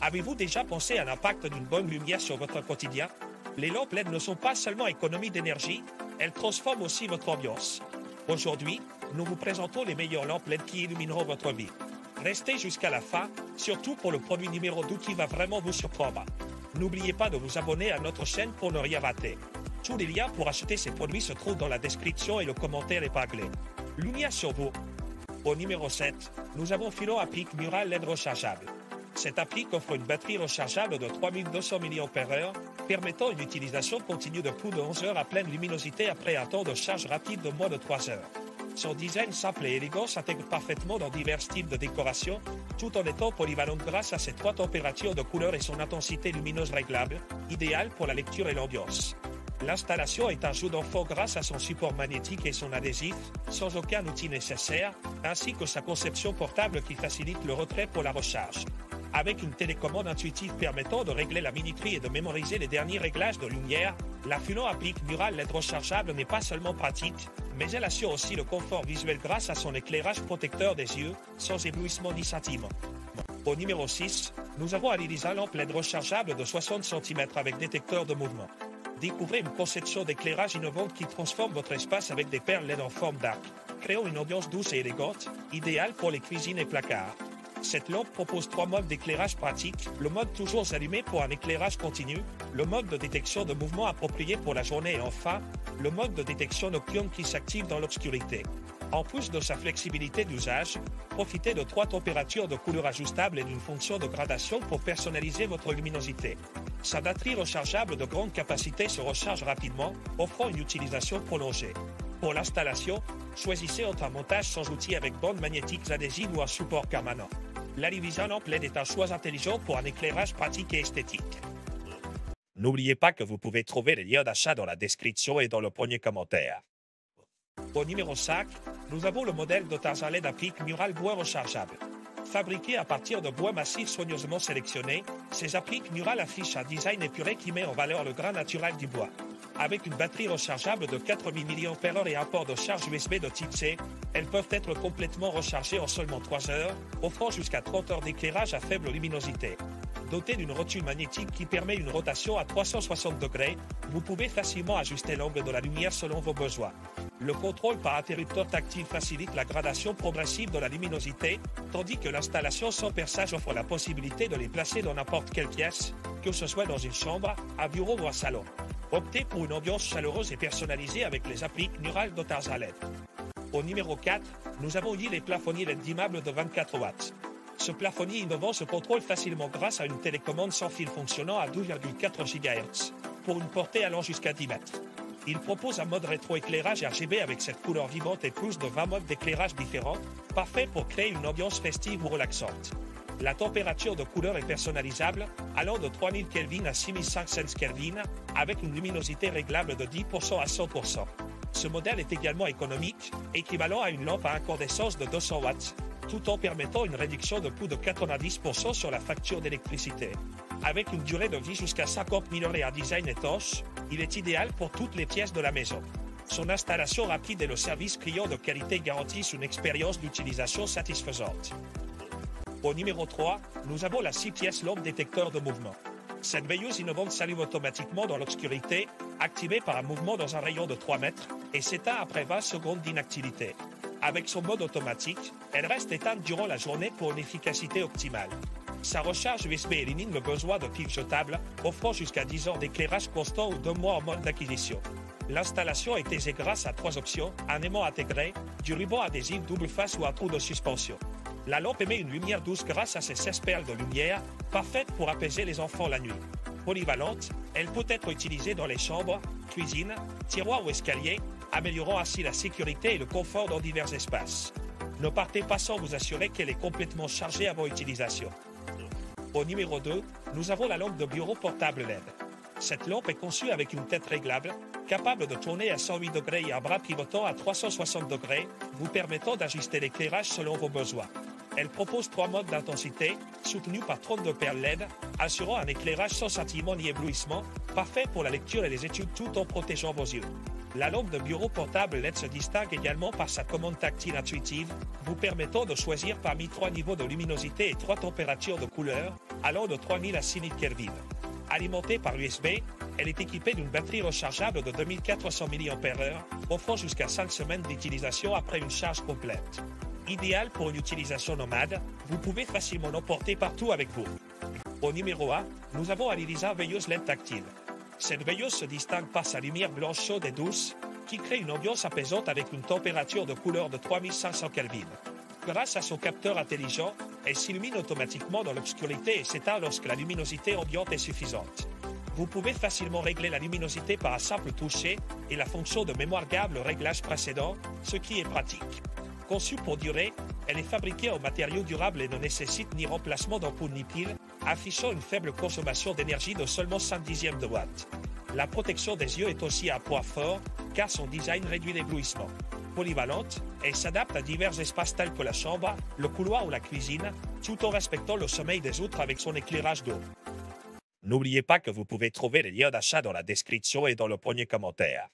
Avez-vous déjà pensé à l'impact d'une bonne lumière sur votre quotidien? Les lampes LED ne sont pas seulement économie d'énergie, elles transforment aussi votre ambiance. Aujourd'hui, nous vous présentons les meilleures lampes LED qui illumineront votre vie. Restez jusqu'à la fin, surtout pour le produit numéro 2 qui va vraiment vous surprendre. N'oubliez pas de vous abonner à notre chaîne pour ne rien rater. Tous les liens pour acheter ces produits se trouvent dans la description et le commentaire épinglé. Lumière sur vous. Au numéro 7, nous avons Philo Applique Mural LED rechargeable. Cette applique offre une batterie rechargeable de 3200 mAh, permettant une utilisation continue de plus de 11 heures à pleine luminosité après un temps de charge rapide de moins de 3 heures. Son design simple et élégant s'intègre parfaitement dans divers styles de décoration, tout en étant polyvalente grâce à ses 3 températures de couleur et son intensité lumineuse réglable, idéale pour la lecture et l'ambiance. L'installation est un jeu d'enfant grâce à son support magnétique et son adhésif, sans aucun outil nécessaire, ainsi que sa conception portable qui facilite le retrait pour la recharge. Avec une télécommande intuitive permettant de régler la minuterie et de mémoriser les derniers réglages de lumière, la Philo Applique Mural LED rechargeable n'est pas seulement pratique, mais elle assure aussi le confort visuel grâce à son éclairage protecteur des yeux, sans éblouissement ni scintillement. Au numéro 6, nous avons Alilisa lampe LED rechargeable de 60 cm avec détecteur de mouvement. Découvrez une conception d'éclairage innovante qui transforme votre espace avec des perles LED en forme d'arc, créant une ambiance douce et élégante, idéale pour les cuisines et placards. Cette lampe propose 3 modes d'éclairage pratique, le mode toujours allumé pour un éclairage continu, le mode de détection de mouvement approprié pour la journée et enfin, le mode de détection nocturne qui s'active dans l'obscurité. En plus de sa flexibilité d'usage, profitez de 3 températures de couleur ajustables et d'une fonction de gradation pour personnaliser votre luminosité. Sa batterie rechargeable de grande capacité se recharge rapidement, offrant une utilisation prolongée. Pour l'installation, choisissez entre un montage sans outils avec bandes magnétiques adhésives ou un support permanent. L'Alilisa lampe LED est un choix intelligent pour un éclairage pratique et esthétique. N'oubliez pas que vous pouvez trouver les liens d'achat dans la description et dans le premier commentaire. Au numéro 5, nous avons le modèle de Tarzan LED Applique Mural bois rechargeable. Fabriqué à partir de bois massif soigneusement sélectionné, ces appliques murales affichent un design épuré qui met en valeur le grain naturel du bois. Avec une batterie rechargeable de 4000 mAh et un port de charge USB de type C, elles peuvent être complètement rechargées en seulement 3 heures, offrant jusqu'à 30 heures d'éclairage à faible luminosité. Dotée d'une rotule magnétique qui permet une rotation à 360 degrés, vous pouvez facilement ajuster l'angle de la lumière selon vos besoins. Le contrôle par interrupteur tactile facilite la gradation progressive de la luminosité, tandis que l'installation sans perçage offre la possibilité de les placer dans n'importe quelle pièce, que ce soit dans une chambre, un bureau ou un salon. Optez pour une ambiance chaleureuse et personnalisée avec les appliques murales de Tarzan LED. Au numéro 4, nous avons les plafonniers LED dimmables de 24 watts. Ce plafonnier innovant se contrôle facilement grâce à une télécommande sans fil fonctionnant à 12,4 GHz, pour une portée allant jusqu'à 10 mètres. Il propose un mode rétroéclairage RGB avec cette couleur vivante et plus de 20 modes d'éclairage différents, parfait pour créer une ambiance festive ou relaxante. La température de couleur est personnalisable, allant de 3000 Kelvin à 6500 Kelvin, avec une luminosité réglable de 10% à 100%. Ce modèle est également économique, équivalent à une lampe à incandescence de 200 watts, tout en permettant une réduction de plus de 90% sur la facture d'électricité. Avec une durée de vie jusqu'à 50 000 heures et un design étanche, il est idéal pour toutes les pièces de la maison. Son installation rapide et le service client de qualité garantissent une expérience d'utilisation satisfaisante. Au numéro 3, nous avons la 6 pièces lampe détecteur de mouvement. Cette veilleuse innovante s'allume automatiquement dans l'obscurité, activée par un mouvement dans un rayon de 3 mètres, et s'éteint après 20 secondes d'inactivité. Avec son mode automatique, elle reste éteinte durant la journée pour une efficacité optimale. Sa recharge USB élimine le besoin de piles jetables, offrant jusqu'à 10 ans d'éclairage constant ou 2 mois en mode d'acquisition. L'installation est aisée grâce à 3 options, un aimant intégré, du ruban adhésif double face ou un trou de suspension. La lampe émet une lumière douce grâce à ses 16 perles de lumière, parfaite pour apaiser les enfants la nuit. Polyvalente, elle peut être utilisée dans les chambres, cuisines, tiroirs ou escaliers, améliorant ainsi la sécurité et le confort dans divers espaces. Ne partez pas sans vous assurer qu'elle est complètement chargée avant utilisation. Au numéro 2, nous avons la lampe de bureau portable LED. Cette lampe est conçue avec une tête réglable, capable de tourner à 108 degrés et un bras pivotant à 360 degrés, vous permettant d'ajuster l'éclairage selon vos besoins. Elle propose 3 modes d'intensité, soutenus par 32 perles LED, assurant un éclairage sans scintillement ni éblouissement, parfait pour la lecture et les études tout en protégeant vos yeux. La lampe de bureau portable LED se distingue également par sa commande tactile intuitive, vous permettant de choisir parmi 3 niveaux de luminosité et 3 températures de couleur, allant de 3000 à 6000 Kelvin. Alimentée par USB, elle est équipée d'une batterie rechargeable de 2400 mAh, offrant jusqu'à 5 semaines d'utilisation après une charge complète. Idéal pour une utilisation nomade, vous pouvez facilement l'emporter partout avec vous. Au numéro 1, nous avons Alilisa veilleuse LED tactile. Cette veilleuse se distingue par sa lumière blanche chaude et douce, qui crée une ambiance apaisante avec une température de couleur de 3500 Kelvin. Grâce à son capteur intelligent, elle s'illumine automatiquement dans l'obscurité et s'éteint lorsque la luminosité ambiante est suffisante. Vous pouvez facilement régler la luminosité par un simple toucher et la fonction de mémoire garde le réglage précédent, ce qui est pratique. Conçue pour durer, elle est fabriquée en matériaux durables et ne nécessite ni remplacement d'ampoule ni pile, affichant une faible consommation d'énergie de seulement 0,5 de watts. La protection des yeux est aussi un point fort, car son design réduit l'éblouissement. Polyvalente, elle s'adapte à divers espaces tels que la chambre, le couloir ou la cuisine, tout en respectant le sommeil des autres avec son éclairage d'eau. N'oubliez pas que vous pouvez trouver les liens d'achat dans la description et dans le premier commentaire.